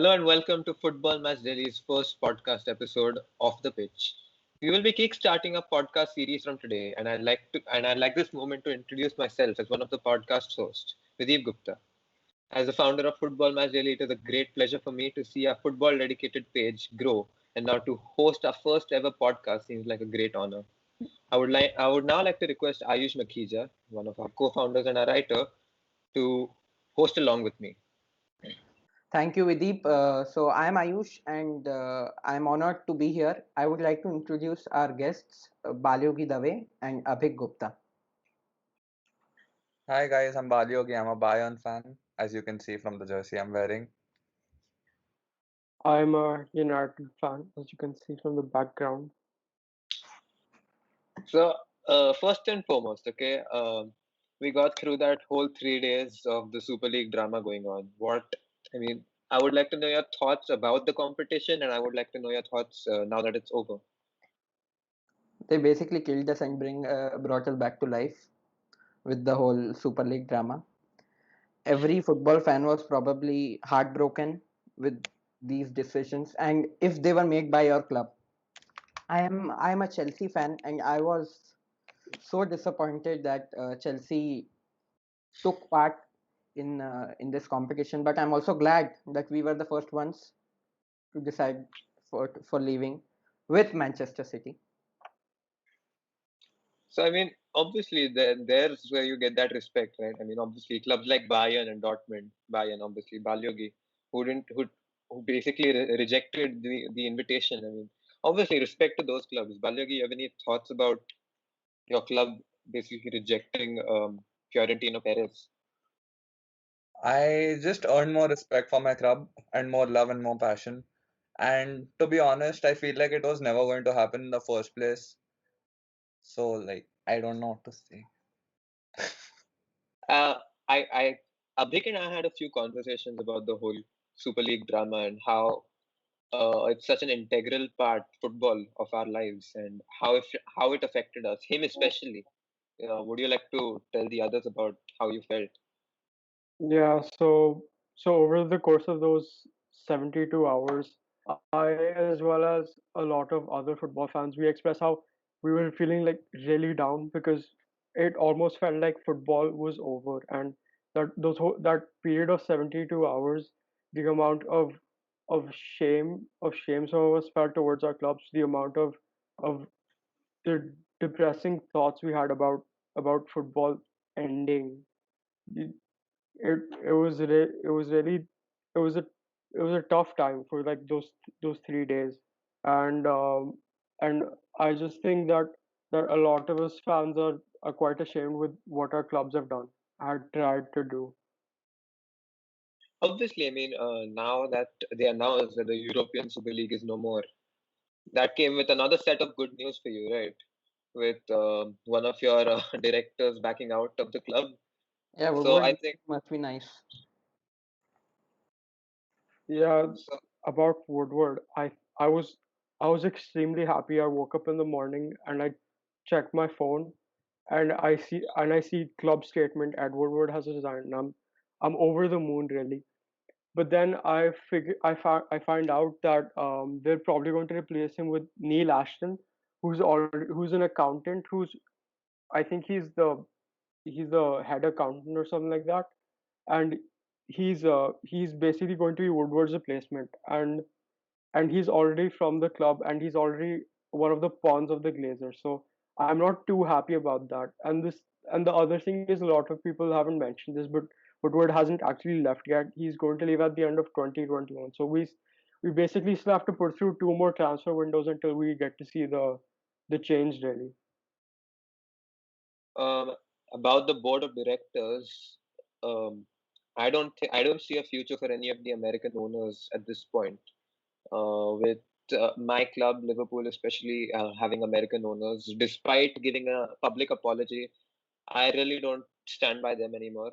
Hello and welcome to Football Match Daily's first podcast episode of the pitch. We will be kickstarting a podcast series from today, and I'd like this moment to introduce myself as one of the podcast hosts, Vidip Gupta. As the founder of Football Match Daily, it is a great pleasure for me to see our football dedicated page grow, and now to host our first ever podcast seems like a great honor. I would now like to request Ayush Makhija, one of our co-founders and a writer, to host along with me. Thank you, Vidip. I'm Ayush and I'm honored to be here. I would like to introduce our guests, Balyogi Dave and Abhik Gupta. Hi guys, I'm Balyogi. I'm a Bayern fan, as you can see from the jersey I'm wearing. I'm a United fan, as you can see from the background. So, first and foremost, okay, we got through that whole 3 days of the Super League drama going on. I mean, I would like to know your thoughts about the competition, and I would like to know your thoughts now that it's over. They basically killed us and brought us back to life with the whole Super League drama. Every football fan was probably heartbroken with these decisions, and if they were made by your club. I am a Chelsea fan, and I was so disappointed that Chelsea took part in this competition. But I'm also glad that we were the first ones to decide for leaving with Manchester City. So, I mean, obviously, there's where you get that respect, right? I mean, obviously, clubs like Bayern and Dortmund, Bayern, obviously, Balyogi, who basically rejected the invitation. I mean, obviously, respect to those clubs. Balyogi, you have any thoughts about your club basically rejecting Fiorentino Perez? I just earned more respect for my club and more love and more passion. And to be honest, I feel like it was never going to happen in the first place. So, I don't know what to say. Uh, Abhik and I had a few conversations about the whole Super League drama and how it's such an integral part, football, of our lives, and how it affected us, him especially. Would you like to tell the others about how you felt? Yeah, so over the course of those 72 hours, I, as well as a lot of other football fans, we express how we were feeling like really down because it almost felt like football was over, and that period of 72 hours, the amount of shame some of us felt towards our clubs, the amount of the depressing thoughts we had about football ending. it it was a it was a tough time for like those 3 days, and and I just think that a lot of us fans are quite ashamed with what our clubs have done had tried to do. Obviously, I mean, now that they announced that the European Super League is no more, that came with another set of good news for you, right? With one of your directors backing out of the club. Yeah, So I Woodward think must be nice. Yeah, so. about Woodward, I was extremely happy. I woke up in the morning and I checked my phone and I see club statement Ed Woodward has resigned. And I'm over the moon really. But then I find out that they're probably going to replace him with Neil Ashton, who's an accountant, who's I think he's the head accountant or something like that, and he's basically going to be Woodward's replacement, and he's already from the club, and he's already one of the pawns of the Glazers. So I'm not too happy about that. And the other thing is, a lot of people haven't mentioned this, but Woodward hasn't actually left yet. He's going to leave at the end of 2021. So we basically still have to put through two more transfer windows until we get to see the change really. Um, about the board of directors, um, I don't see a future for any of the American owners at this point. With my club, Liverpool, especially having American owners, despite giving a public apology, I really don't stand by them anymore.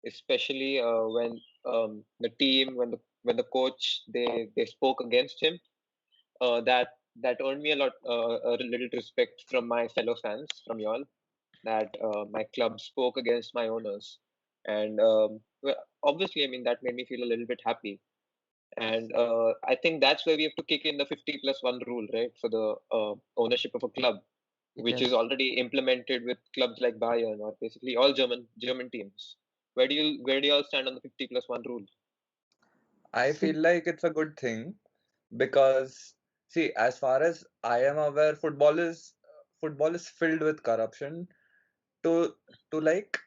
Especially when the team, when the coach, they spoke against him. That earned me a little respect from my fellow fans, from y'all, that my club spoke against my owners, and well, obviously, I mean, that made me feel a little bit happy. And I think that's where we have to kick in the 50+1 rule, right, for the ownership of a club, which Yes. is already implemented with clubs like Bayern or basically all German teams. Where do you all stand on the 50+1 rule? I See, feel like it's a good thing because see, as far as I am aware, football is filled with corruption to like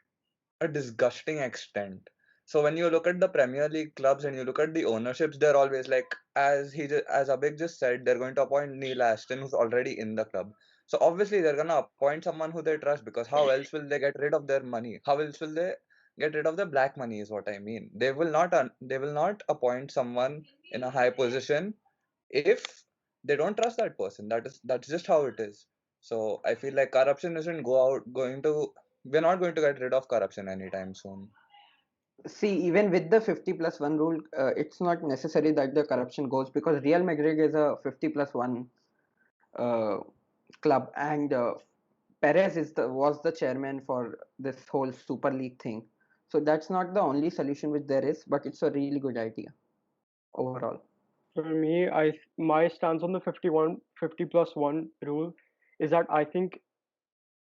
a disgusting extent. So when you look at the Premier League clubs and you look at the ownerships, they're always like, as Abhik just said, they're going to appoint Neil Ashton, who's already in the club. So obviously they're gonna appoint someone who they trust because how else will they get rid of their money? How else will they get rid of the black money? Is what I mean. They will not appoint someone in a high position if they don't trust that person. That's just how it is. So I feel like corruption isn't going to we're not going to get rid of corruption anytime soon. see, even with the 50+1 rule, it's not necessary that the corruption goes, because Real Madrid is a 50+1 uh, club, and Perez was the chairman for this whole Super League thing. So that's not the only solution which there is, but it's a really good idea overall. For me, my stance on the 50+1 rule is that I think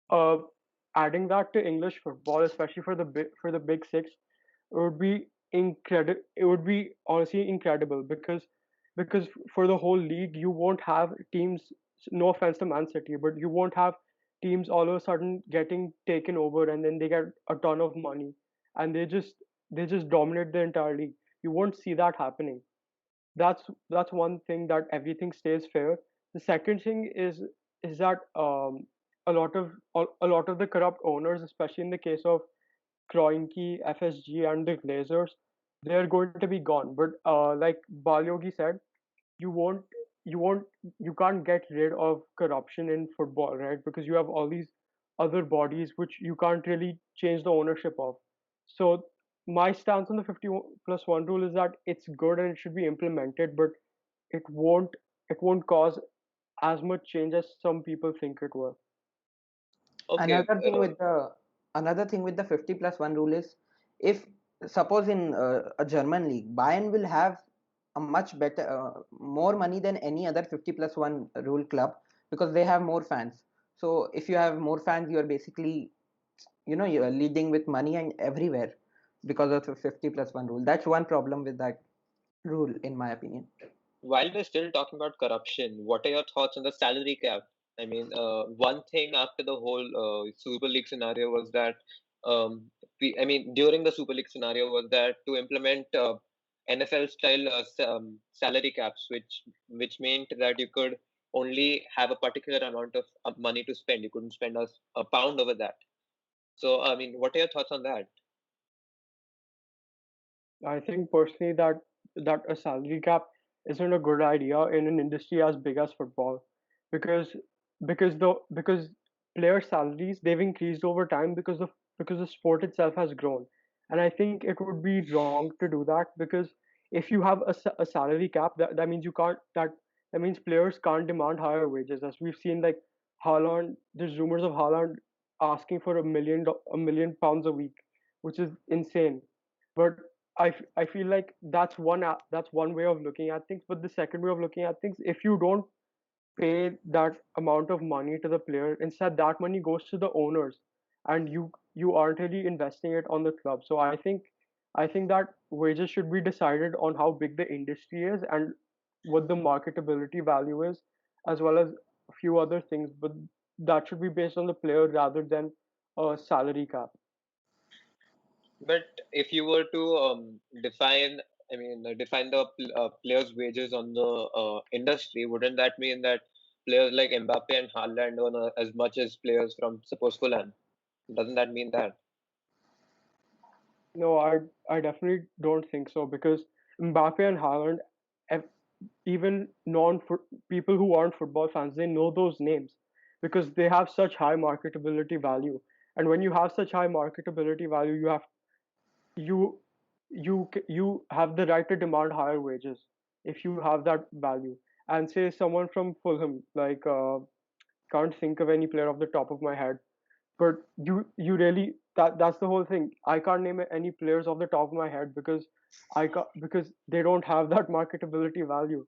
uh, adding that to English football, especially for the big six, it would be incredible. It would be honestly incredible because for the whole league, you won't have teams. No offense to Man City, but you won't have teams all of a sudden getting taken over and then they get a ton of money and they just dominate the entire league. You won't see that happening. That's one thing, that everything stays fair. The second thing is that a lot of the corrupt owners, especially in the case of Kroenke, FSG, and the Glazers, they're going to be gone. But like Balyogi said, you won't you won't you can't get rid of corruption in football, right? Because you have all these other bodies which you can't really change the ownership of. So my stance on the 50+1 rule is that it's good and it should be implemented, but it won't it won't cause as much change as some people think it will. Okay, Another thing with the another thing with the 50+1 rule is, if suppose in a German league, Bayern will have a much better, more money than any other 50+1 rule club, because they have more fans. So if you have more fans, you are basically, you are leading with money and everywhere, because of the 50+1 rule. That's one problem with that rule, in my opinion. while we're still talking about corruption, what are your thoughts on the salary cap? I mean, one thing after the whole Super League scenario was that, I mean, during the Super League scenario was that to implement NFL style salary caps, which meant that you could only have a particular amount of money to spend. You couldn't spend a pound over that. So, I mean, what are your thoughts on that? I think personally that a salary cap isn't a good idea in an industry as big as football, because because player salaries, they've increased over time because the sport itself has grown, and I think it would be wrong to do that, because if you have a salary cap, that means you can't that means players can't demand higher wages, as we've seen, like Haaland. There's rumors of Haaland asking for a million pounds a week, which is insane. But I feel like that's one way of looking at things. But the second way of looking at things, if you don't pay that amount of money to the player, instead that money goes to the owners, and you aren't really investing it on the club. So I think that wages should be decided on how big the industry is and what the marketability value is, as well as a few other things. But that should be based on the player rather than a salary cap. But if you were to define, I mean, define the players' wages on the industry, wouldn't that mean that players like Mbappe and Haaland earn as much as players from, suppose, Fulham? Doesn't that mean that? No, I definitely don't think so, because Mbappe and Haaland, ev- even non people who aren't football fans, they know those names because they have such high marketability value. And when you have such high marketability value, you you have the right to demand higher wages if you have that value. And say someone from Fulham, like can't think of any player off the top of my head, but you really that's the whole thing. I can't name any players off the top of my head because because they don't have that marketability value.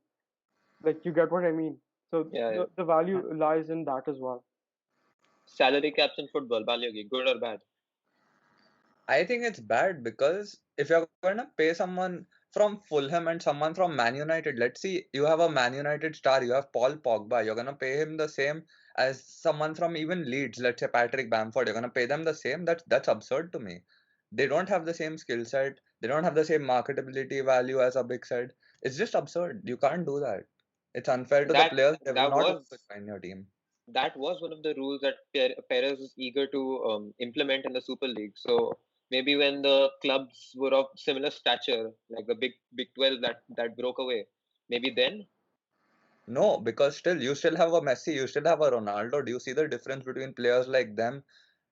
Like you get what I mean. So Yeah, yeah. the value lies in that as well. Salary caps in football, Balyogi, good or bad? I think it's bad because if you're going to pay someone from Fulham and someone from Man United, let's see, you have a Man United star, you have Paul Pogba, you're going to pay him the same as someone from even Leeds, let's say Patrick Bamford, you're going to pay them the same. That's absurd to me. They don't have the same skill set, they don't have the same marketability value as a big said. It's just absurd. You can't do that. It's unfair to the That players. They will that not want to was join your team. that was one of the rules that Perez was eager to implement in the Super League. So maybe when the clubs were of similar stature, like the Big 12 that broke away, maybe then. No, because still you still have a Messi, you still have a Ronaldo. Do you see the difference between players like them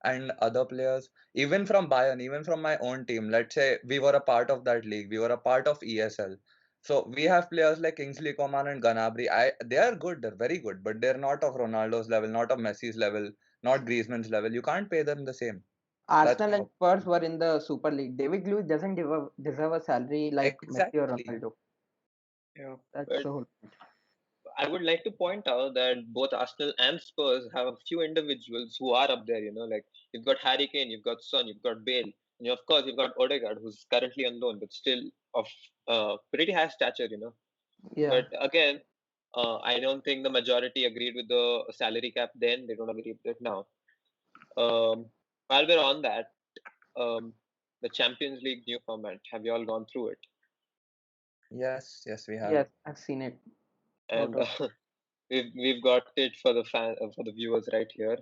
and other players? Even from Bayern, even from my own team, let's say we were a part of that league, we were a part of ESL. So we have players like Kingsley Coman and Gnabry. They are good, they're very good, but they're not of Ronaldo's level, not of Messi's level, not Griezmann's level. You can't pay them the same. That's Arsenal my and Spurs were in the Super League. David Luiz doesn't deserve a salary like Messi or exactly. Ronaldo. Yeah. That's But the whole point. I would like to point out that both Arsenal and Spurs have a few individuals who are up there. Like you've got Harry Kane, you've got Son, you've got Bale, and of course you've got Odegaard, who's currently on loan, but still of pretty high stature. Yeah. But again, I don't think the majority agreed with the salary cap then. They don't agree with it now. While we're on that, the Champions League new format. Have you all gone through it? Yes, yes, we have. Yes, I've seen it. And Sort of. we've got it for the for the viewers right here.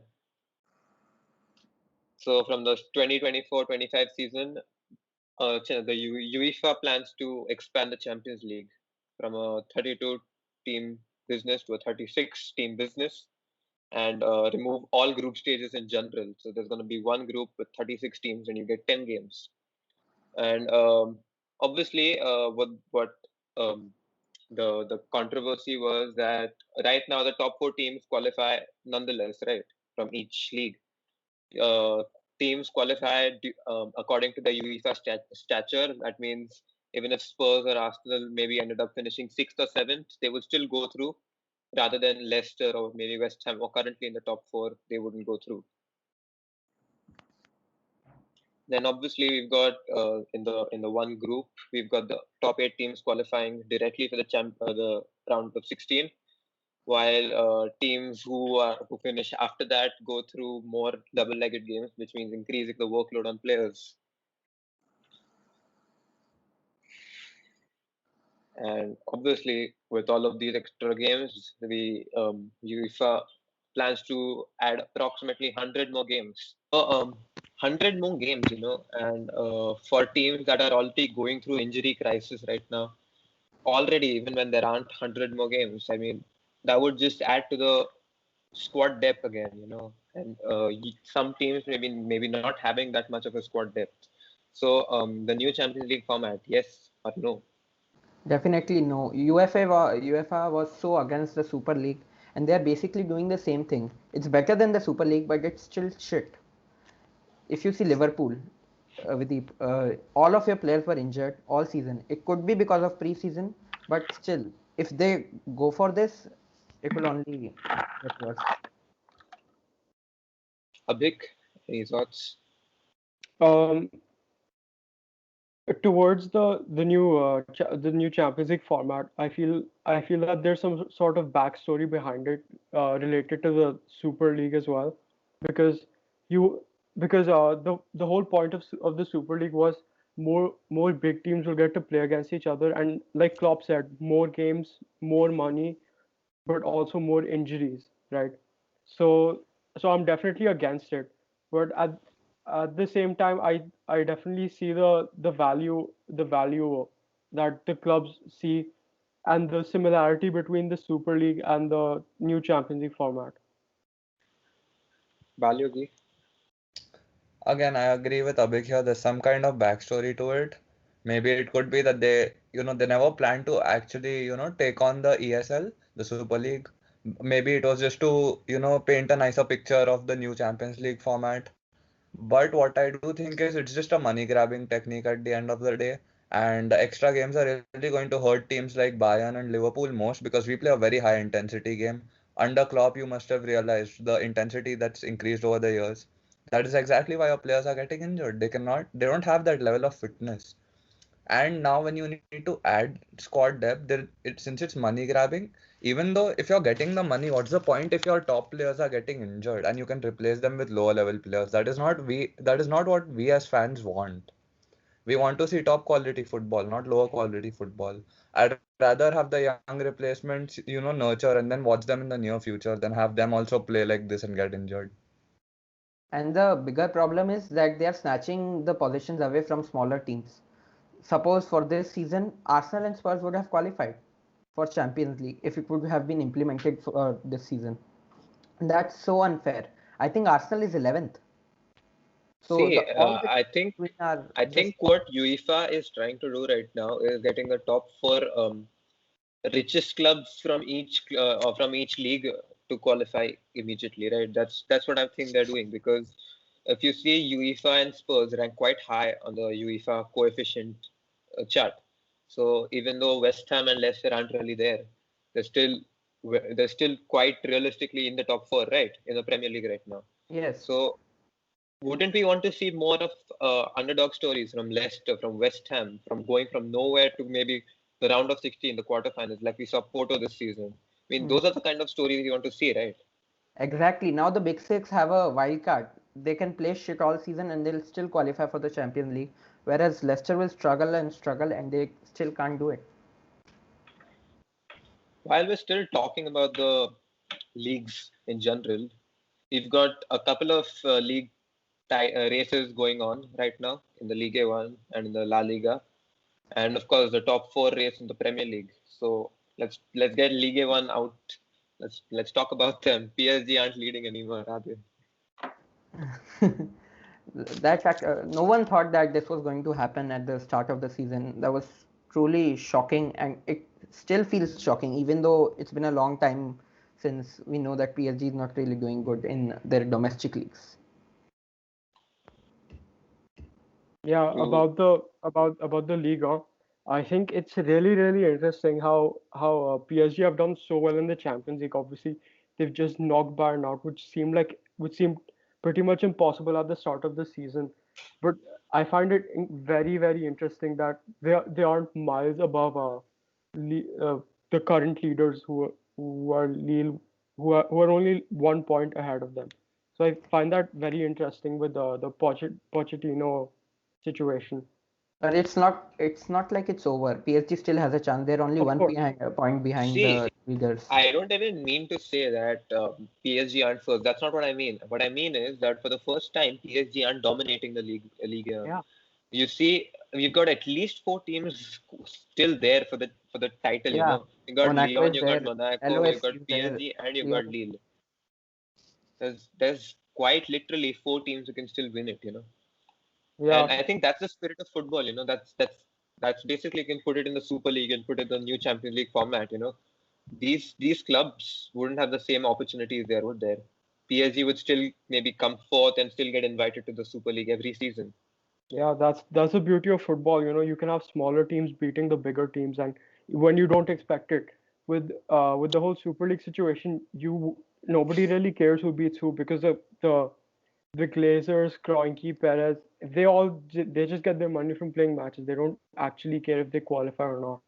So from the 2024-25 season, the UEFA plans to expand the Champions League from a 32 team business to a 36 team business, and remove all group stages in general. So there's going to be one group with 36 teams, and you get 10 games. And obviously, what um, the controversy was that right now the top four teams qualify nonetheless, right, from each league. Uh, Teams qualify according to the UEFA stature. That means even if Spurs or Arsenal maybe ended up finishing sixth or seventh, they would still go through, rather than Leicester or maybe West Ham, or currently in the top four, they wouldn't go through. Then obviously we've got in the one group, we've got the top 8 teams qualifying directly for the round of 16, while teams who finish after that go through more double-legged games, which means increasing the workload on players. And obviously, with all of these extra games, the UEFA plans to add approximately 100 more games. 100 more games, and for teams that are already going through injury crisis right now, already, even when there aren't 100 more games, I mean, that would just add to the squad depth again, and some teams maybe not having that much of a squad depth. So the new Champions League format, yes or no? Definitely no. UEFA was so against the Super League, and they are basically doing the same thing. It's better than the Super League, but it's still shit. If you see Liverpool, with all of your players were injured all season. It could be because of pre-season, but still, if they go for this, it will only get worse. Abhik, any thoughts? Um, Towards the new Champions League format, I feel that there's some sort of backstory behind it, related to the Super League as well, because you because the whole point of the Super League was more big teams will get to play against each other, and like Klopp said, more games, more money, but also more injuries, right? So so I'm definitely against it, but at the same time, I definitely see the value that the clubs see, and the similarity between the Super League and the new Champions League format. Balyogi? Again, I agree with Abhik here. There's some kind of backstory to it. Maybe it could be that they never planned to actually, take on the ESL, the Super League. Maybe it was just to, paint a nicer picture of the new Champions League format. But what I do think is it's just a money grabbing technique at the end of the day. And the extra games are really going to hurt teams like Bayern and Liverpool most because we play a very high intensity game. Under Klopp, you must have realized the intensity that's increased over the years. That is exactly why our players are getting injured. They don't have that level of fitness. And now when you need to add squad depth, since it's money grabbing, even though if you're getting the money, what's the point if your top players are getting injured and you can replace them with lower level players? That is not what we as fans want. We want to see top quality football, not lower quality football. I'd rather have the young replacements, nurture and then watch them in the near future than have them also play like this and get injured. And the bigger problem is that they are snatching the positions away from smaller teams. Suppose for this season, Arsenal and Spurs would have qualified for Champions League if it would have been implemented for this season. That's so unfair. I think Arsenal is 11th. So See, all the I think teams are I just think what UEFA is trying to do right now is getting the top four richest clubs from each league to qualify immediately, right? That's what I think they're doing, because if you see, UEFA and Spurs rank quite high on the UEFA coefficient chart. So even though West Ham and Leicester aren't really there, they're still they're still quite realistically in the top four, right, in the Premier League right now. yes. So wouldn't we want to see more of underdog stories from Leicester, from West Ham, from going from nowhere to maybe the round of 16, the quarterfinals, like we saw Porto this season? I mean, Hmm. those are the kind of stories you want to see, right? Exactly. Now the Big Six have a wild card. They can play shit all season and they'll still qualify for the Champions League. Whereas Leicester will struggle and they still can't do it. While we're still talking about the leagues in general, we've got a couple of league races going on right now in the Liga 1 and in the La Liga, and of course the top four race in the Premier League. So let's get Liga 1 out. Let's talk about them. PSG aren't leading anymore, are they? No one thought that this was going to happen at the start of the season. That was truly shocking, and it still feels shocking, even though it's been a long time since we know that PSG is not really doing good in their domestic leagues. Yeah, You about the Liga, I think it's really interesting how PSG have done so well in the Champions League. Obviously, they've just knocked Bayern out, which seemed pretty much impossible at the start of the season. But I find it very interesting that they aren't miles above the current leaders who are Lille, who are only 1 point ahead of them. So I find that very interesting with the Pochettino situation. But it's not like it's over. PSG still has a chance. They're only Of course. point behind see, the leaders. I don't even mean to say that PSG aren't first. That's not what I mean. What I mean is that for the first time, PSG aren't dominating the league. Yeah. You see, we've got at least four teams still there for the title. Yeah, You got Monaco Lyon, is you got there, Monaco, you LOS got is there, PSG, and you got Lyon. Lille. There's quite literally four teams who can still win it. Yeah. And I think that's the spirit of football. That's basically, you can put it in the Super League and put it in the new Champions League format. These clubs wouldn't have the same opportunities there, would there? PSG would still maybe come fourth and still get invited to the Super League every season. Yeah, that's the beauty of football. You can have smaller teams beating the bigger teams, and when you don't expect it. With the whole Super League situation, nobody really cares who beats who because the Glazers, Kroenke, Perez, they just get their money from playing matches. They don't actually care if they qualify or not.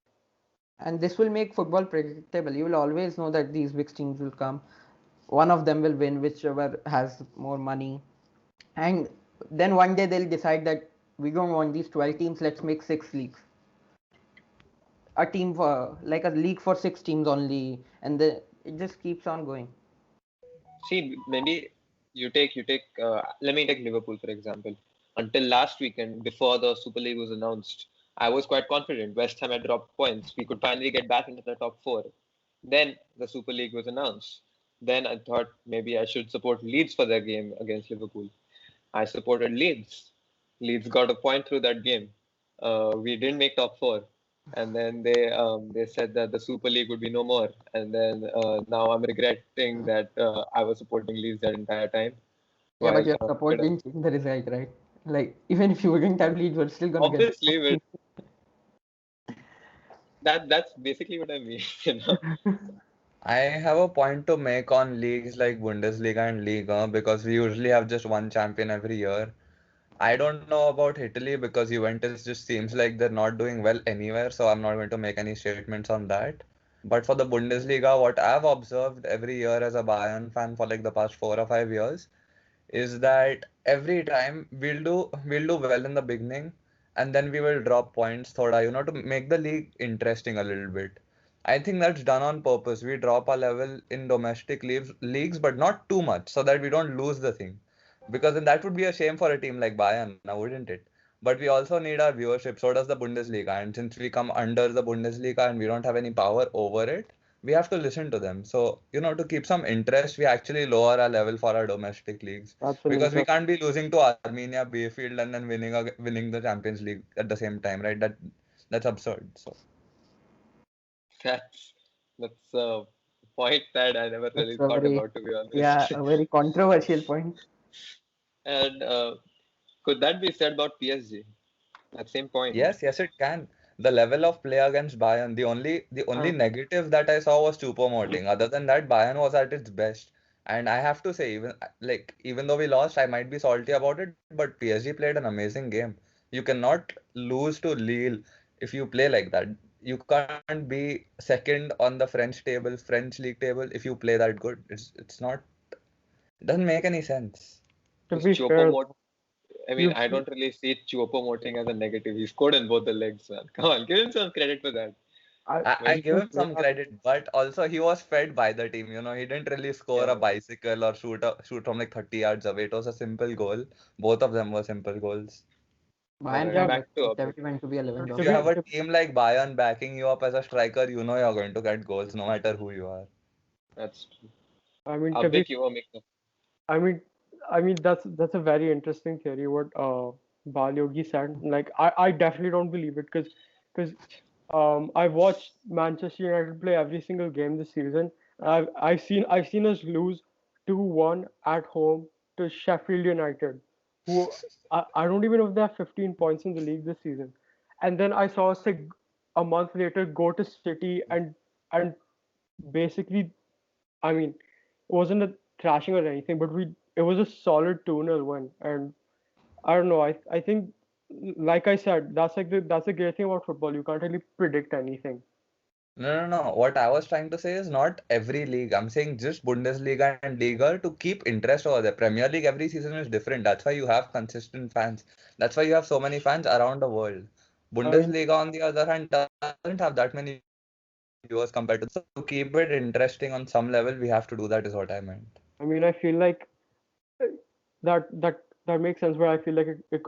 And this will make football predictable. You will always know that these big teams will come. One of them will win, whichever has more money. And then one day they'll decide that we don't want these 12 teams, let's make six leagues. A team for like a league for six teams only, and it just keeps on going. See, maybe you take. Let me take Liverpool for example. Until last weekend, before the Super League was announced, I was quite confident. West Ham had dropped points. We could finally get back into the top four. Then the Super League was announced. Then I thought maybe I should support Leeds for their game against Liverpool. I supported Leeds. Leeds got a point through that game. We didn't make top four. and then they said that the Super League would be no more, and then now I'm regretting that I was supporting Leeds that entire time. Yeah, but While your support could have, didn't change the result, right? Like, even if you wouldn't have Leeds, we're still gonna get obviously, but that's basically what I mean. You know, I have a point to make on leagues like Bundesliga and Liga because we usually have just one champion every year. I don't know about Italy because Juventus just seems like they're not doing well anywhere, so I'm not going to make any statements on that. But for the Bundesliga, what I've observed every year as a Bayern fan for like the past 4 or 5 years is that every time we'll do well in the beginning and then we will drop points thoda, to make the league interesting a little bit. I think that's done on purpose. We drop our level in domestic leagues, but not too much so that we don't lose the thing. Because then that would be a shame for a team like Bayern, now wouldn't it? But we also need our viewership. So does the Bundesliga. And since we come under the Bundesliga and we don't have any power over it, we have to listen to them. So, to keep some interest, we actually lower our level for our domestic leagues That's an because we interesting. can't be losing to Armenia, Bayfield, and then winning the Champions League at the same time, right? That's absurd. So that's that's a point that I never That's really a thought very, about, to be yeah, honest. a very controversial point. And could that be said about PSG? That same point. yes, it can. The level of play against Bayern, the only Uh, negative that I saw was Choupo-Moting. Other than that, Bayern was at its best. And I have to say, even though we lost, I might be salty about it, but PSG played an amazing game. You cannot lose to Lille if you play like that. You can't be second on the French table, French league table, if you play that good. It's not. It doesn't make any sense. To Because be Chopo fair, Mot, I mean, you I don't really see Chopo Moting as a negative. He scored in both the legs, man. Come on, give him some credit for that. I I But give to him some credit, but also he was fed by the team. He didn't really score a yeah, bicycle or shoot from like 30 yards away. It was a simple goal. Both of them were simple goals. Bayern and yeah, fans back to expect Abid. everyone to be a If to you Lewandowski. have be a to, team like Bayern backing you up as a striker, you know you're going to get goals no matter who you are. That's true. I mean to be Abid, you were making. I mean, that's a very interesting theory what Balyogi said. Like I definitely don't believe it because I've watched Manchester United play every single game this season. I've seen us lose 2-1 at home to Sheffield United, who I don't even know if they have 15 points in the league this season. And then I saw us like a month later go to City and basically I mean, it wasn't a thrashing or anything, but it was a solid 2-0 win. And I don't know, I think like I said, that's the great thing about football. You can't really predict anything. No, no, no. What I was trying to say is not every league. I'm saying just Bundesliga and Liga to keep interest over there. Premier League every season is different. That's why you have consistent fans. That's why you have so many fans around the world. I mean, Bundesliga, on the other hand, doesn't have that many viewers compared to the others. So to keep it interesting on some level, we have to do that, is what I meant. I feel like uh, that makes sense. But I feel like it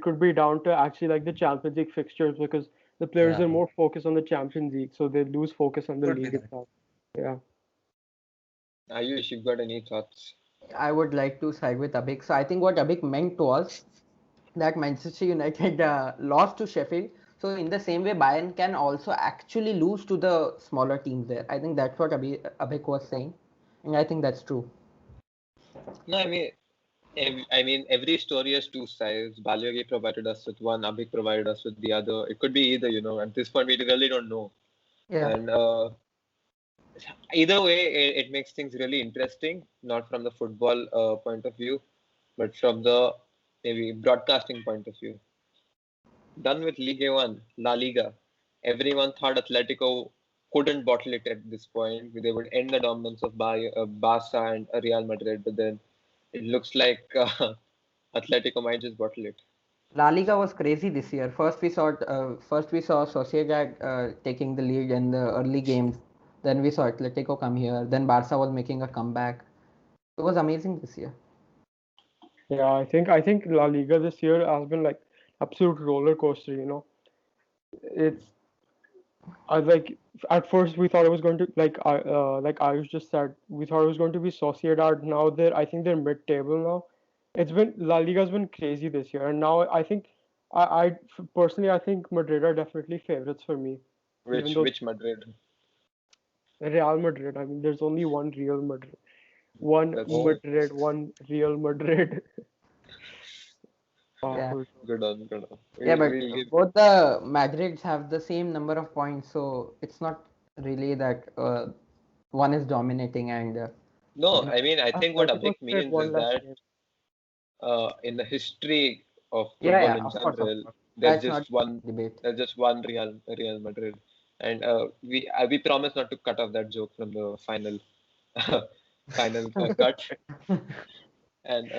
could be down to actually like the Champions League fixtures because the players Yeah, are more focused on the Champions League, so they lose focus on the could be league that. itself. Yeah. Ayush, you've got any thoughts? I would like to side with Abik. So I think what Abik meant was that Manchester United lost to Sheffield. So in the same way, Bayern can also actually lose to the smaller teams there. I think that's what Abik was saying, and I think that's true. No, I mean, every story has two sides. Balyogi provided us with one, Abid provided us with the other. It could be either, At this point, we really don't know. Yeah, And either way, it makes things really interesting, not from the football point of view, but from the maybe broadcasting point of view. Done with Ligue 1, La Liga. Everyone thought Atletico couldn't bottle it at this point. They would end the dominance of Barca and Real Madrid, but then it looks like Atletico might just bottle it. La Liga was crazy this year. First we saw Sociedad taking the lead in the early games. Then we saw Atletico come here. Then Barca was making a comeback. It was amazing this year. Yeah, I think La Liga this year has been like absolute roller coaster. It's I like at first we thought it was going to like Ayush just said we thought it was going to be Sociedad. Now I think they're mid-table now. It's been La Liga's been crazy this year, and now I think Personally, I think Madrid are definitely favorites for me, even though Which Madrid? Real Madrid. I mean, there's only one Real Madrid, one That's Oh, Madrid, one Real Madrid. Yeah. Powerful. good on. Yeah, but We'll give. both the Madrids have the same number of points, so it's not really that one is dominating and No, you know. I mean, I think what Atletico Abdik played means one is less that game. in the history of Yeah, football yeah, in of course, of general, course. there's That's not just one. debate. There's just one Real Madrid, and we promise not to cut off that joke from the final cut. And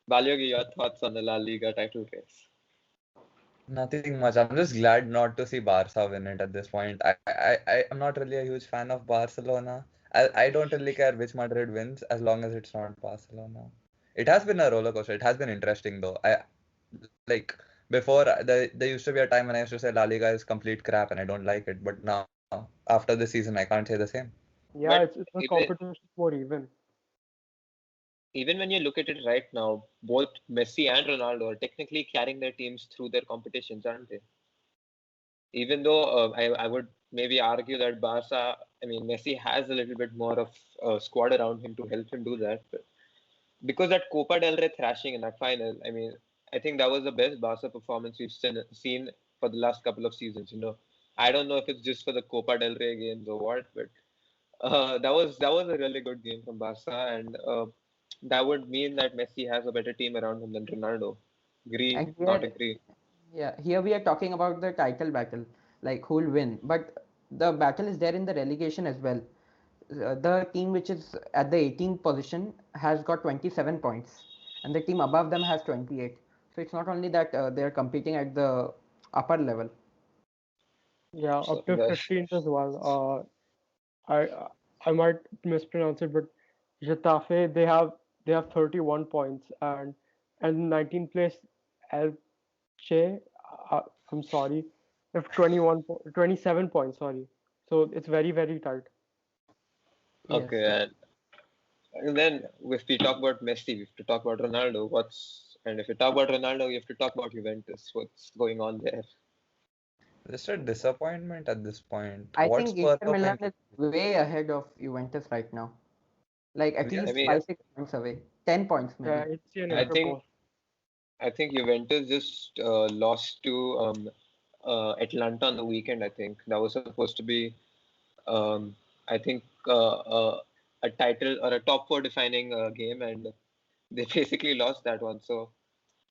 Balyogi, your thoughts on the La Liga title race? nothing much. I'm just glad not to see Barca win it at this point. I'm not really a huge fan of Barcelona. I don't really care which Madrid wins as long as it's not Barcelona. It has been a roller coaster. It has been interesting though. I like before there used to be a time when I used to say La Liga is complete crap and I don't like it. But now after this season, I can't say the same. Yeah, But it's the even competition more even. even when you look at it right now, both Messi and Ronaldo are technically carrying their teams through their competitions, aren't they? Even though I would maybe argue that Barca, I mean, Messi has a little bit more of a squad around him to help him do that. But because that Copa del Rey thrashing in that final, I mean, I think that was the best Barca performance we've seen for the last couple of seasons. I don't know if it's just for the Copa del Rey games or what, but that was a really good game from Barca, and that would mean that Messi has a better team around him than Ronaldo. Agree? And Not here, agree? yeah, here we are talking about the title battle, like who will win. But the battle is there in the relegation as well. The team which is at the 18th position has got 27 points, and the team above them has 28. So it's not only that they are competing at the upper level. Yeah, So up to 15th as well. I might mispronounce it, but Getafe they have 31 points and 19th place Elche. Uh, I'm sorry, they have 27 points. Sorry, so it's very tight. Yes. okay, and then if we talk about Messi, we have to talk about Ronaldo. And if we talk about Ronaldo, you have to talk about Juventus. What's going on there? Just a disappointment at this point. I What's think Inter Milan performing? is way ahead of Juventus right now. Like at Yes, I least mean, five, yes. 6 points away. 10 points Yeah, maybe. it's an I Inter think boss. I think Juventus just lost to Atlanta on the weekend. I think that was supposed to be, um, I think, a title or a top four defining game, and they basically lost that one. So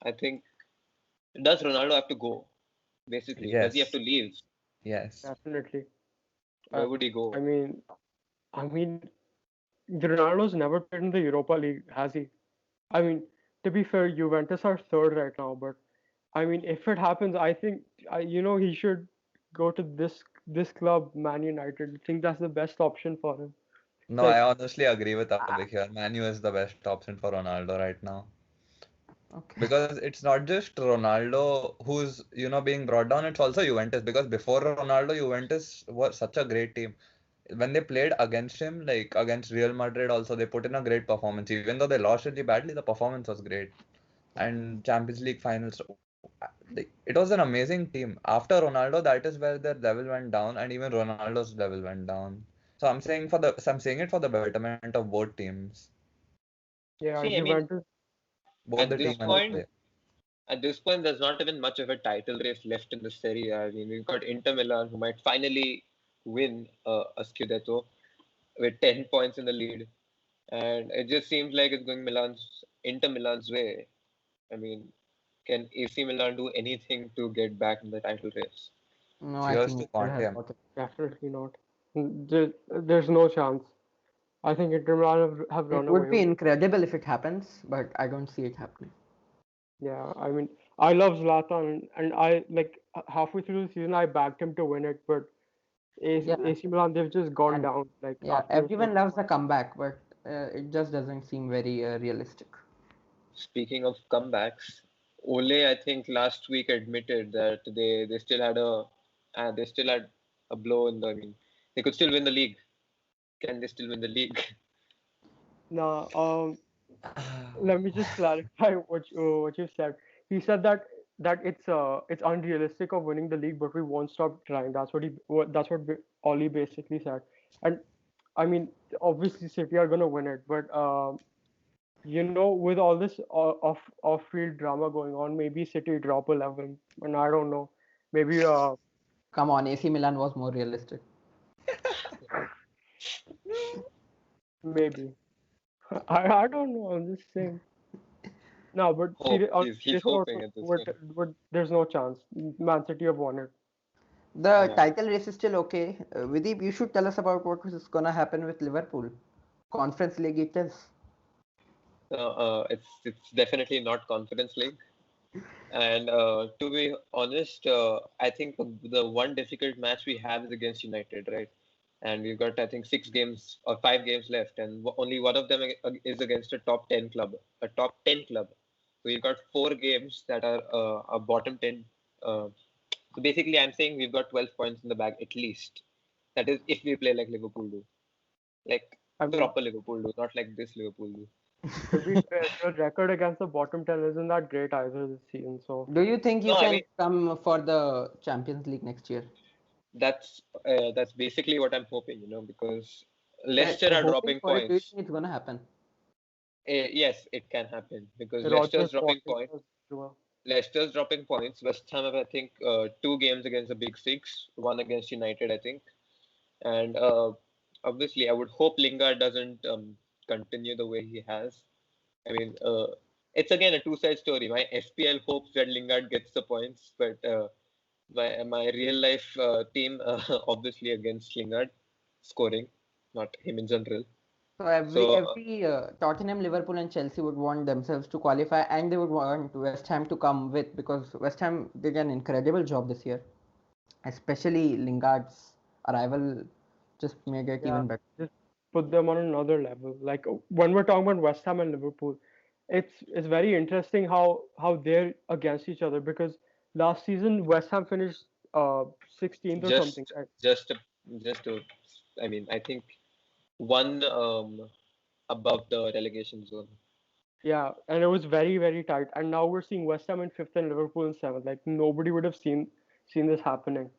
I think, does Ronaldo have to go? Basically, does he have to Yes. leave? Yes. Definitely. Where Uh, would he I go? mean, I mean, Ronaldo's never played in the Europa League, has he? I mean, to be fair, Juventus are third right now, but I mean, if it happens, I think he should go to this club, Man United. I think that's the best option for him. No, I Like, honestly agree with Ah, Abhik here. Manu is the best option for Ronaldo right now. okay. Because it's not just Ronaldo who's, being brought down, it's also Juventus. Because before Ronaldo, Juventus were such a great team. When they played against him, like against Real Madrid also, they put in a great performance. Even though they lost really badly, the performance was great. And Champions League finals, it was an amazing team. After Ronaldo, that is where their level went down, and even Ronaldo's level went down. So I'm saying it for the betterment of both teams, yeah, See, I mean, Juventus both the at this team and the point, definitely. player. there's not even much of a title race left in the Serie A. I mean, we've got Inter Milan who might finally win a Scudetto with 10 points in the lead, and it just seems like it's going Inter Milan's way. I mean, can AC Milan do anything to get back in the title race? No, I Cheers think to Inter has Conte. got it. Definitely not. There's no chance. I think Inter Milan have It run would away be with it. incredible if it happens, but I don't see it happening. Yeah, I mean, I love Zlatan, and I like halfway through the season I backed him to win it, but Yeah, AC Milan they've just gone and down like yeah, after everyone first loves match. a comeback, but it just doesn't seem very realistic. Speaking of comebacks, Ole, I think last week admitted that they still had a blow in the. I mean, they could still win the league. Can they still win the league? Now, let me just clarify what you said. He said that it's unrealistic of winning the league, but we won't stop trying. That's what Ollie basically said. And I mean, obviously City are gonna win it, but with all this off-field drama going on, maybe City drop 11, and I don't know, maybe Come on, AC Milan was more realistic. maybe I don't know. I'm just saying. No, but Hope. on He's serious note, hoping at this point. but there's no chance. Man City have won it. The Yeah. title race is still okay. Videep, you should tell us about what is gonna happen with Liverpool. Conference League it is. It's definitely not Conference League. And to be honest, I think the one difficult match we have is against United, right? And we've got, I think, 6 games or 5 games left, and only one of them is against a top 10 club, a top 10 club. So we've got 4 games that are a bottom 10. So basically, I'm saying we've got 12 points in the bag at least. That is, if we play like Liverpool do, like I mean, proper Liverpool do, not like this Liverpool do. to be fair, your record against the bottom 10 isn't that great either this season. So Do you think you No, I can mean come for the Champions League next year? that's basically what I'm hoping, because Leicester You're are hoping dropping for it. Do you points. think it's gonna happen? Yes, it can happen because Rogers Leicester's dropping wanting points. as well. Leicester's dropping points. West Ham have, I think, 2 games against the Big Six, one against United, I think. And obviously, I would hope Lingard doesn't continue the way he has. I mean, it's again a two-side story. My FPL hopes that Lingard gets the points, but my real life team obviously against Lingard scoring, not him in general. So every So every Tottenham, Liverpool, and Chelsea would want themselves to qualify, and they would want West Ham to come with because West Ham did an incredible job this year, especially Lingard's arrival just made it Yeah, even better. just put them on another level. Like when we're talking about West Ham and Liverpool, it's very interesting how they're against each other because last season West Ham finished 16th or something. just just to, just to, I mean, I think one above the relegation zone. Yeah, and it was very, very tight. And now we're seeing West Ham in fifth and Liverpool in seventh. Like nobody would have seen this happening.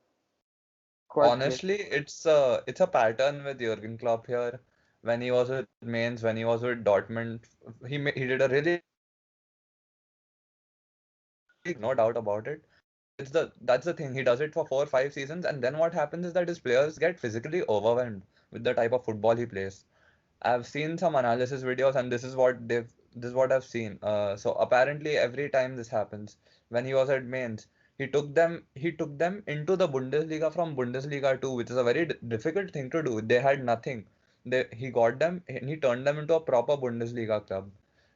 Quite crazy. Honestly, it's a pattern with Jurgen Klopp here. When he was with Mainz, when he was with Dortmund, he did a really good job with his players. No doubt about it. That's the thing. He does it for 4 or 5 seasons, and then what happens is that his players get physically overwhelmed with the type of football he plays. I've seen some analysis videos, and this is what I've seen. So apparently, every time this happens, when he was at Mainz, he took them into the Bundesliga from Bundesliga 2, which is a very difficult thing to do. They had nothing. He got them and he turned them into a proper Bundesliga club.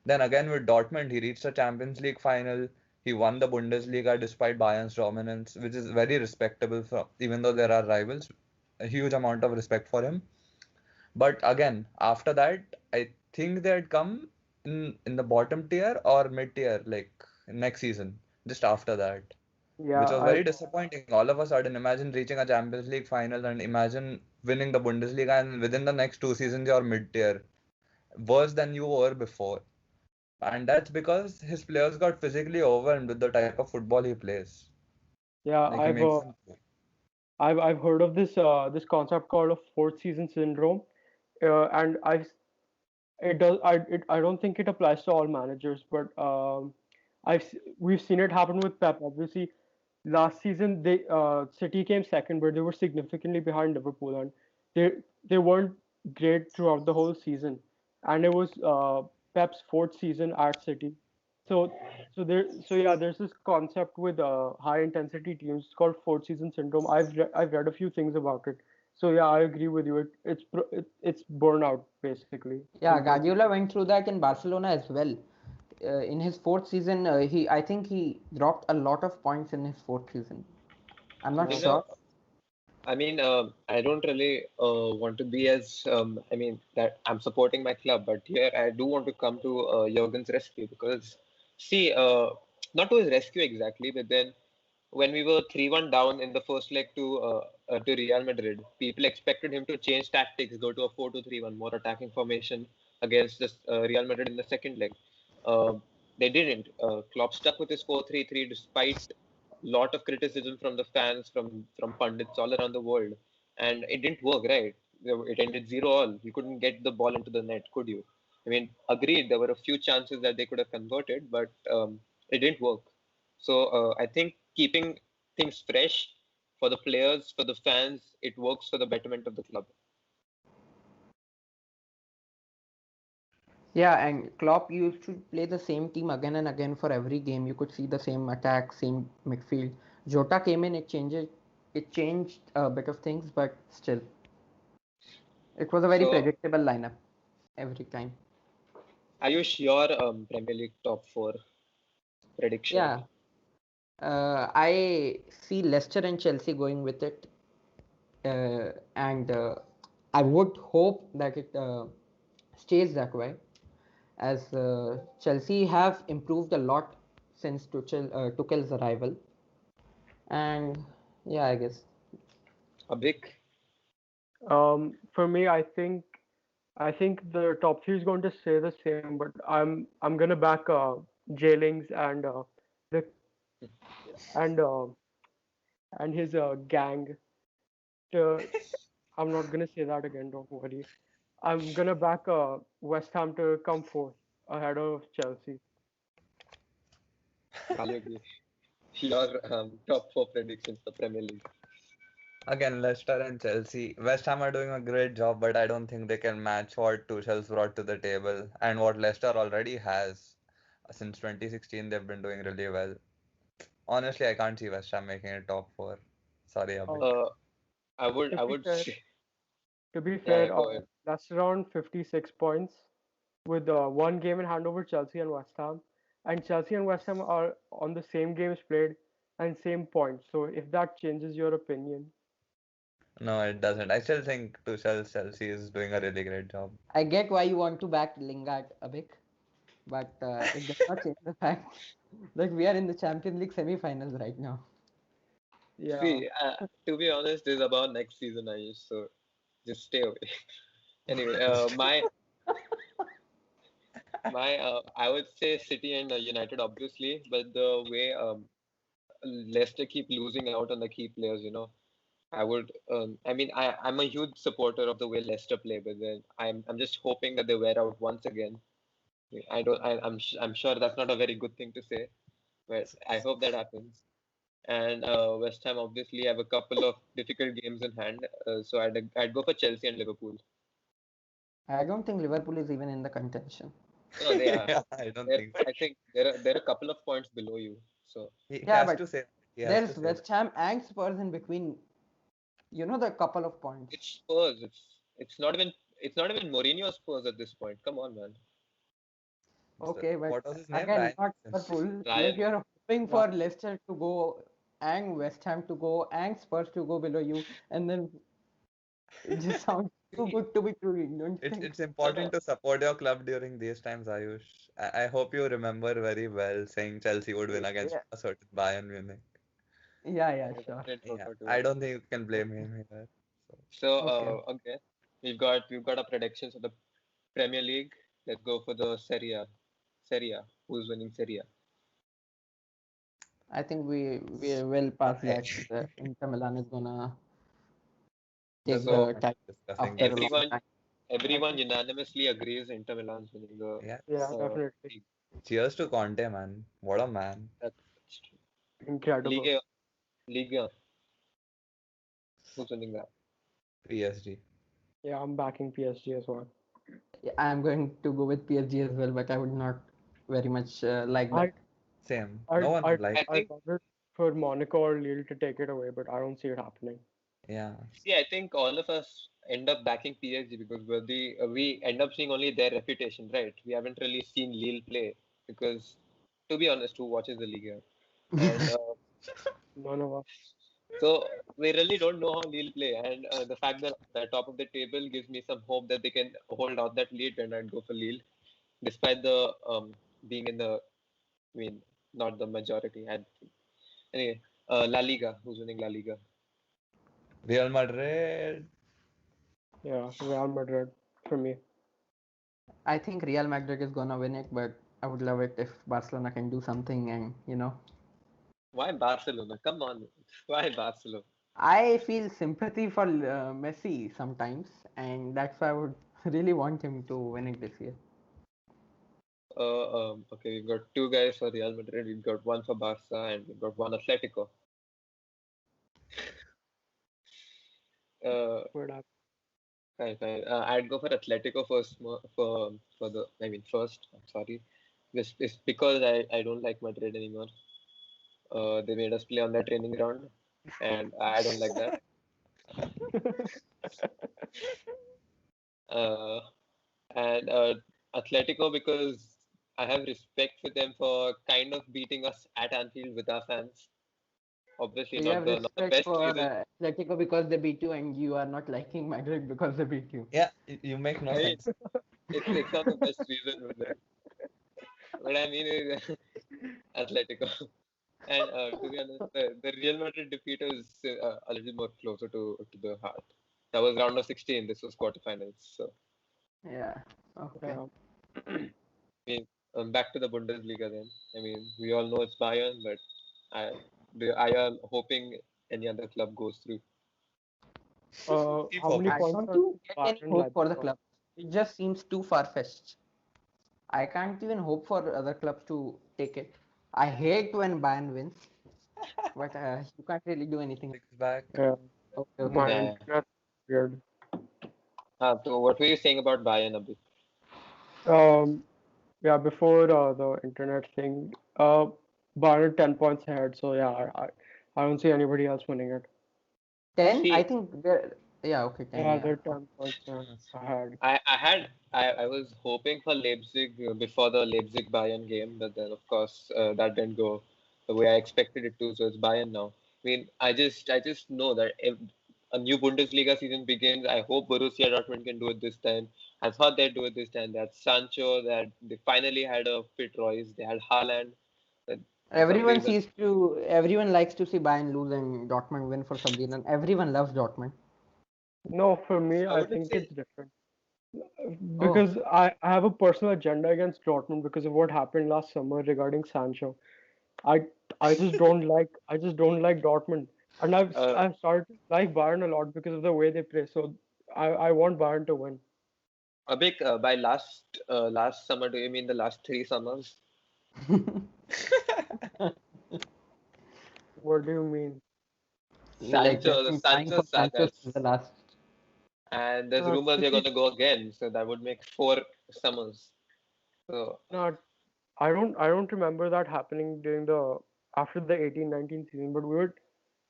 Then again with Dortmund, he reached the Champions League final. He won the Bundesliga despite Bayern's dominance, which is very respectable for even though there are rivals. A huge amount of respect for him. But again, after that, I think they'd come in the bottom tier or mid tier, like next season, just after that, which Yeah, was I very disappointing. All of a sudden, imagine reaching a Champions League final and imagine winning the Bundesliga, and within the next 2 seasons, you're mid tier, worse than you were before. And that's because his players got physically overwhelmed with the type of football he plays. yeah Like he makes them play. I've heard of this concept called a fourth season syndrome, and it does I don't think it applies to all managers, but we've seen it happen with Pep. Obviously, last season City came second, but they were significantly behind Liverpool, and they they weren't great throughout the whole season, and it was Pep's fourth season at City. So there's this concept with high intensity teams called fourth season syndrome. I've read a few things about it. So yeah, I agree with you. It's burnout basically. Yeah, Guardiola went through that in Barcelona as well. In his fourth season, I think he dropped a lot of points in his fourth season. I'm not Yeah. You know, sure. I mean, I don't really want to be as, I mean, that I'm supporting my club, but here I do want to come to Jurgen's rescue because, see, not to his rescue exactly, but then when we were 3-1 down in the first leg to Real Madrid, people expected him to change tactics, go to a 4-2-3-1, more attacking formation against this Real Madrid in the second leg. Uh, they didn't. Klopp stuck with his 4-3-3 despite lot of criticism from the fans, from pundits all around the world, and it didn't work, right? It ended 0-all. You couldn't get the ball into the net, could you? I mean, agreed, there were a few chances that they could have converted, but it didn't work. So I think keeping things fresh for the players, for the fans, it works for the betterment of the club. Yeah, and Klopp used to play the same team again and again for every game. You could see the same attack, same midfield. Jota came in, it changed a bit of things, but still, it was a very So predictable lineup every time. Ayush, your Premier League top four prediction. Yeah, I see Leicester and Chelsea going with it, and I would hope that it stays that way, as Chelsea have improved a lot since Tuchel's arrival, and yeah, I guess. A big. For me, I think the top three is going to stay the same, but I'm gonna back Jailings the and his gang. To, I'm not gonna say that again. Don't worry. I'm gonna back West Ham to come fourth ahead of Chelsea. I'll agree. Your top four predictions for Premier League. Again, Leicester and Chelsea. West Ham are doing a great job, but I don't think they can match what Tuchel's brought to the table and what Leicester already has. Since 2016, they've been doing really well. Honestly, I can't see West Ham making it top four. Sorry, Abhi. Um, Uh, I to be would fair, say, to be yeah, fair, go ahead. that's around 56 points with one game in hand over Chelsea and West Ham. And Chelsea and West Ham are on the same games played and same points. So if that changes your opinion, No, it doesn't. I still think Tuchel's Chelsea is doing a really great job. I get why you want to back Lingard a bit, but it does not change the fact that we are in the Champions League semi-finals right now. yeah. See, to be honest, this is about next season, Ayush. So just stay away. Anyway, I would say City and United, obviously, but the way Leicester keep losing out on the key players, I would. I mean, I'm a huge supporter of the way Leicester play, but then I'm just hoping that they wear out once again. I don't. I'm sure that's not a very good thing to say, but I hope that happens. And West Ham obviously have a couple of difficult games in hand, so I'd go for Chelsea and Liverpool. I don't think Liverpool is even in the contention. No, they are. Yeah, I don't think so. I think they're a couple of points below you. So He Yeah, has but to say. He has to there's say that. West Ham and Spurs in between. You know the couple of points. it's Spurs. It's not even Mourinho's Spurs at this point. Come on, man. Okay, but What was his name? again, Ryan not Giggs. Liverpool. Like Ryan, you're hoping Yeah. for Leicester to go and West Ham to go and Spurs to go below you, and then it just sounds too good to be true, don't you think? It's no, no. important to support your club during these times, Ayush. I hope you remember very well saying Chelsea would win against Yeah, a certain Bayern Munich. yeah, Yes, sure. I did Yeah, forgot to I worry. don't think you can blame him here. So, So Okay. okay, we've got our predictions for the Premier League. Let's go for the Serie A. Serie A. Who's winning Serie A? I think we will pass I, that. Inter Milan is gonna take there's no So the point title discussing after a this. long everyone time. I everyone think. unanimously agrees Inter Milan's winning the Yeah. Yeah, uh, definitely. league. Cheers to Conte, man. What a man. That's true. Incredible. Liga, Liga. Who's winning that? PSG. Yeah, I'm backing PSG as well. Yeah, I'm going to go with PSG as well, but I would not very much like I that. Same. No I'd one would I'd like. I I'd think. love it for Monaco or Lille to take it away, but I don't see it happening. Yeah. See, I think all of us end up backing PSG because we end up seeing only their reputation, right? We haven't really seen Lille play because, to be honest, who watches the Liga? And None of us. so we really don't know how Lille play. And the fact that they're top of the table gives me some hope that they can hold out that lead, and I'd go for Lille, despite the being in the, I mean, not the majority. Anyway, La Liga, who's winning La Liga? Real Madrid. Yeah, Real Madrid for me. I think Real Madrid is gonna win it, but I would love it if Barcelona can do something and, Why Barcelona? Come on. Why Barcelona? I feel sympathy for Messi sometimes, and that's why I would really want him to win it this year. Okay, we've got two guys for Real Madrid. We've got one for Barca, and we've got one Atletico. What happened? Fine, fine. I'd go for Atletico first. First. I'm sorry. This is because I don't like Madrid anymore. They made us play on their training ground, and I don't like that. Uh, and Atletico because I have respect for them for kind of beating us at Anfield with our fans. Obviously, So you have not the respect best for reason. Atletico because they beat you, and you are not liking Madrid because they beat you. Yeah, you make no I mean, sense. it's not the best reason, but what I mean is Atletico. And to be honest, the Real Madrid defeat is a little more closer to the heart. That was round of 16. This was quarterfinals. So, Yeah. Okay. Yeah. I mean, back to the Bundesliga then. I mean, we all know it's Bayern, but I, I am hoping any other club goes through. Keep How many hoping. I points don't are get any Bayern hope led for the now? club. It just seems too far-fetched. I can't even hope for other clubs to take it. I hate when Bayern wins, but you can't really do anything. Six back. Yeah, Okay, okay. my Yeah. internet weird. So what were you saying about Bayern, Abhi? Um, yeah, before the internet thing, Bayern 10 points ahead. So yeah, I don't see anybody else winning it. 10? I See, think they're. Yeah, okay, 10, Yeah, yeah. they're 10 points ahead. I was hoping for Leipzig before the Leipzig Bayern game, but then of course that didn't go the way I expected it to. So it's Bayern now. I mean, I just know that if a new Bundesliga season begins, I hope Borussia Dortmund can do it this time. I thought they'd do it this time. That Sancho, that they finally had a fit Royce. They had Haaland. That for some reason, Everyone likes to see Bayern lose and Dortmund win for some reason. Everyone loves Dortmund. No, for me, I I wouldn't think say. it's different. Oh, Because I have a personal agenda against Dortmund because of what happened last summer regarding Sancho. I I just don't like Dortmund. And Uh, I've started to like Bayern a lot because of the way they play. So I want Bayern to win. Abik, by last summer, do you mean the last 3 summers? What do you mean? like they've The been trying Sancho for Sancho sagas. since the last. And there's No, rumors to you're be going to go again, so that would make 4 summers. So no, I don't remember that happening during the after the 18-19 season, but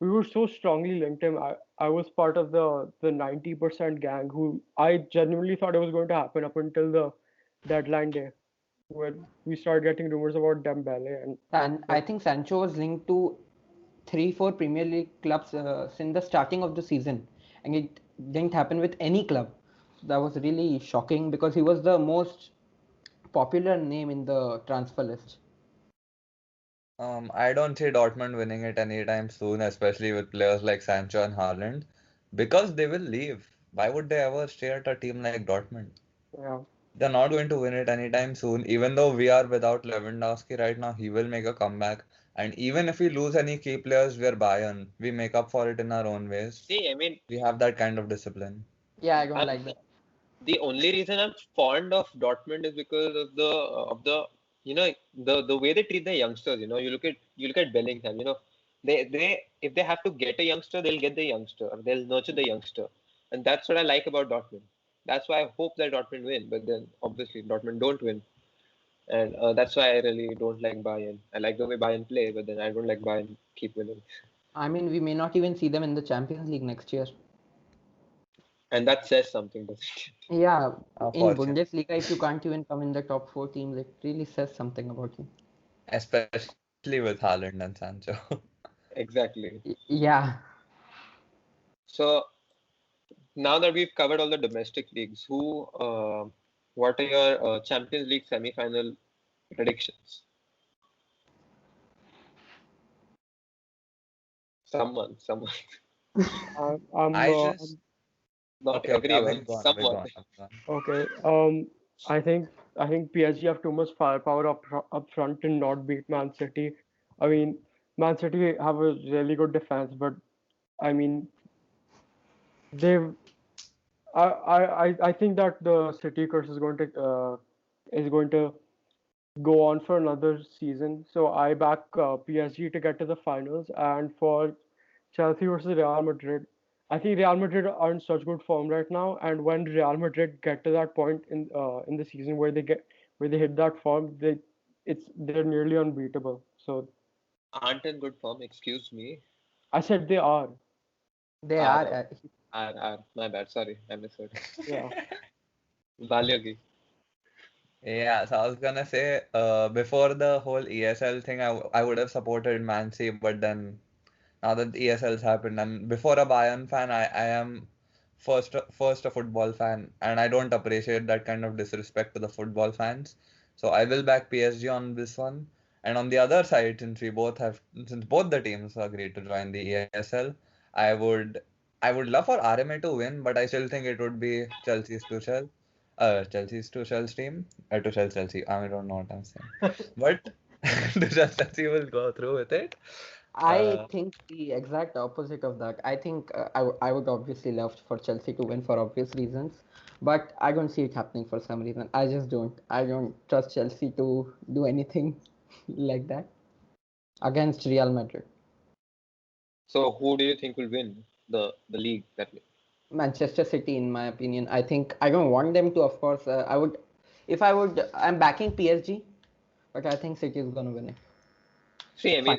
we were so strongly linked him. I was part of the 90% gang who I genuinely thought it was going to happen up until the deadline day when we started getting rumors about Dembele and And I then think Sancho was linked to 3, 4 Premier League clubs since the starting of the season, and it didn't happen with any club. That was really shocking because he was the most popular name in the transfer list. I don't see Dortmund winning it anytime soon, especially with players like Sancho and Haaland, because they will leave. Why would they ever stay at a team like Dortmund? yeah. They're not going to win it anytime soon. Even though we are without Lewandowski right now, he will make a comeback. And even if we lose any key players, we're Bayern. We make up for it in our own ways. see, I mean, We have that kind of discipline. Yeah, I don't I'm, like that. the only reason I'm fond of Dortmund is because of the the way they treat their youngsters. You look at Bellingham. They if they have to get a youngster, they'll get the youngster. Or they'll nurture the youngster, and that's what I like about Dortmund. That's why I hope that Dortmund win. But then obviously Dortmund don't win. And that's why I really don't like Bayern. I like the way Bayern play, but then I don't like Bayern keep winning. I mean, we may not even see them in the Champions League next year. And that says something, doesn't it? Yeah, in Unfortunately, Bundesliga, if you can't even come in the top 4 teams, it really says something about you. especially with Haaland and Sancho. Exactly. Yeah, So now that we've covered all the domestic leagues, what are your Champions League semi-final predictions? Someone, I just not okay, okay. everyone, Abhi, go on, someone. Abhi, go on. Okay. I think I think PSG have too much firepower up front to not beat Man City. I mean, Man City have a really good defense, but I mean, they've I think that the City curse is going to go on for another season. So I back PSG to get to the finals, and for Chelsea versus Real Madrid, I think Real Madrid are in such good form right now, and when Real Madrid get to that point in the season where they hit that form, they're nearly unbeatable. So Aren't in good form, excuse me. I said they are. They Are, are. my bad, sorry, I misheard. Yeah. Balyagi. Yeah, so I was gonna say, before the whole ESL thing, I would have supported Man City, but then now that the ESL's happened, and before a Bayern fan, I am first a football fan, and I don't appreciate that kind of disrespect to the football fans. So I will back PSG on this one. And on the other side, since both the teams agreed to join the ESL, I would I would love for RMA to win, but I still think it would be Chelsea's Tuchel's team, Tuchel's Chelsea. I don't know what I'm saying, but Tuchel's Chelsea will go through with it. I Uh, think the exact opposite of that. I think I would obviously love for Chelsea to win for obvious reasons, but I don't see it happening for some reason. I just don't. I don't trust Chelsea to do anything like that against Real Madrid. So who do you think will win the league that way? Manchester City, in my opinion. I think I don't want them to, of course. I would, if I would, I'm backing PSG, but I think City is gonna win it. See, I Fine. mean,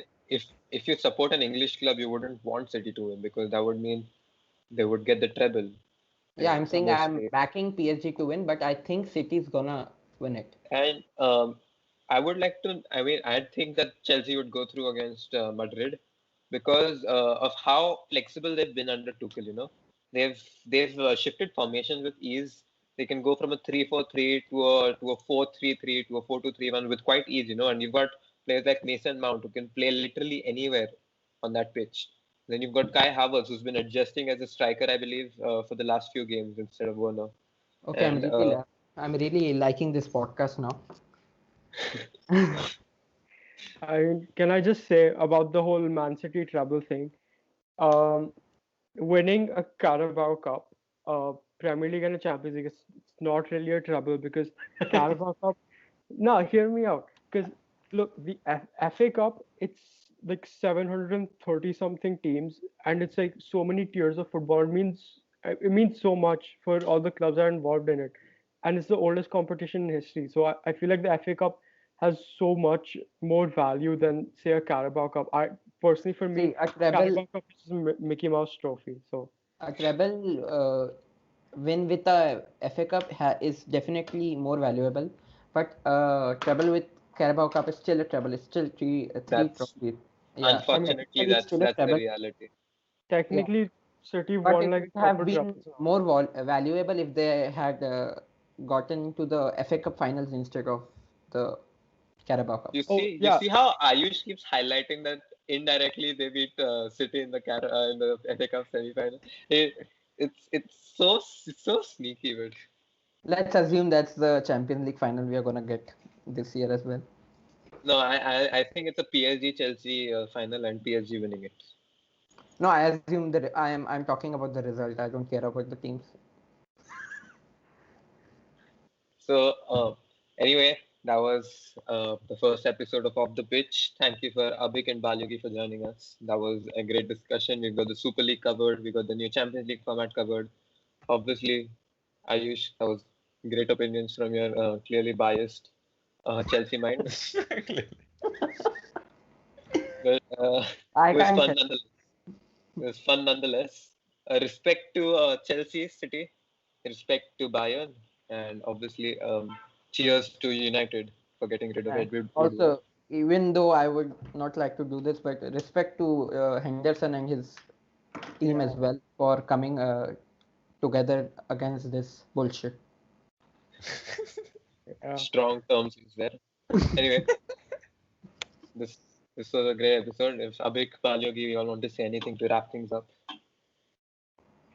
if you support an English club, you wouldn't want City to win because that would mean they would get the treble. Yeah, I'm And saying I'm obviously, backing PSG to win, but I think City is gonna win it. and I would like to. I mean, I think that Chelsea would go through against Madrid because of how flexible they've been under Tuchel. They've shifted formations with ease. They can go from a 3-4-3 to a 4-3-3 to a 4-2-3-1 with quite ease. And you've got players like Mason Mount who can play literally anywhere on that pitch. Then you've got Kai Havertz who's been adjusting as a striker, I believe, for the last few games instead of Werner. Okay, And I'm really liking this podcast now. Can I just say about the whole Man City treble thing? Um, Winning a Carabao Cup, Premier League and a Champions League, it's not really a trouble because Carabao Cup. No, hear me out. Because look, the FA Cup, it's like 730 something teams, and it's like so many tiers of football. It means so much for all the clubs that are involved in it, and it's the oldest competition in history. So I feel like the FA Cup has so much more value than say a Carabao Cup. Personally, for me, See, a treble, Carabao Cup is a Mickey Mouse trophy. So a treble win with a FA Cup is definitely more valuable, but treble with Carabao Cup is still a treble. It's still three that's trophies. Yeah, so I mean, unfortunately technically it's that's still a that's the treble. reality. Yeah, technically, City but won it like would a have couple been trebles now. more valuable if they had gotten to the FA Cup finals instead of the Carabao Cup. You Oh see, you yeah, see how Ayush keeps highlighting that indirectly they beat City in the FA Cup semi-final. It's so sneaky, but Let's assume that's the Champions League final we are gonna get this year as well. no, I think it's a PSG Chelsea final and PSG winning it. No, I assume that I'm talking about the result. I don't care about the teams. So anyway, that was the first episode of Off the Pitch. Thank you for Abhik and Balyagi for joining us. That was a great discussion. We got the Super League covered. We got the new Champions League format covered. Obviously, Ayush, that was great opinions from your clearly biased Chelsea mind. But I it was can't. fun nonetheless. It was fun nonetheless. Respect to Chelsea City, respect to Bayern, and obviously cheers to United for getting rid of And Edward Woodward. also, even though I would not like to do this, but respect to Henderson and his team as yeah. well for coming together against this bullshit. Yeah. Strong terms used there. Anyway, this this was a great episode. If Abhik, Palyogi, you all want to say anything to wrap things up?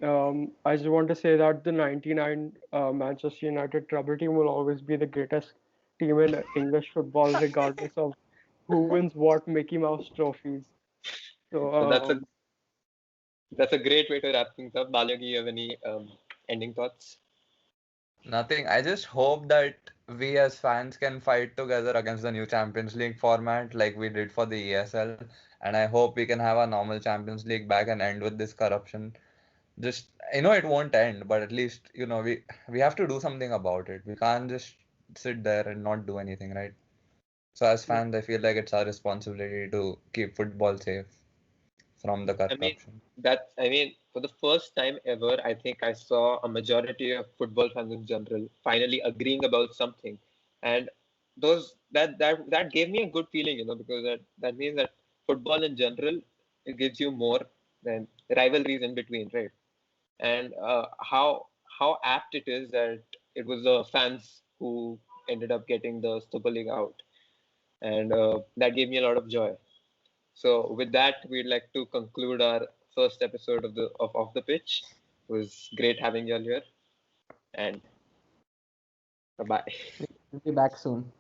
I just want to say that the '99 Manchester United trouble team will always be the greatest team in English football, regardless of who wins what Mickey Mouse trophies. So, So that's a great way to wrap things up. Balaji, you have any ending thoughts? Nothing. I just hope that we as fans can fight together against the new Champions League format like we did for the ESL. And I hope we can have a normal Champions League back and end with this corruption. Just, it won't end, but at least, we have to do something about it. We can't just sit there and not do anything, right? So as fans, I feel like it's our responsibility to keep football safe from the I mean, corruption. for the first time ever, I think I saw a majority of football fans in general finally agreeing about something, and that gave me a good feeling, because that means that football in general, it gives you more than rivalries in between, right? And how apt it is that it was the fans who ended up getting the Super League out, and that gave me a lot of joy. So with that, we'd like to conclude our first episode of the of Off the Pitch. It was great having you all here, and bye bye. We'll be back soon.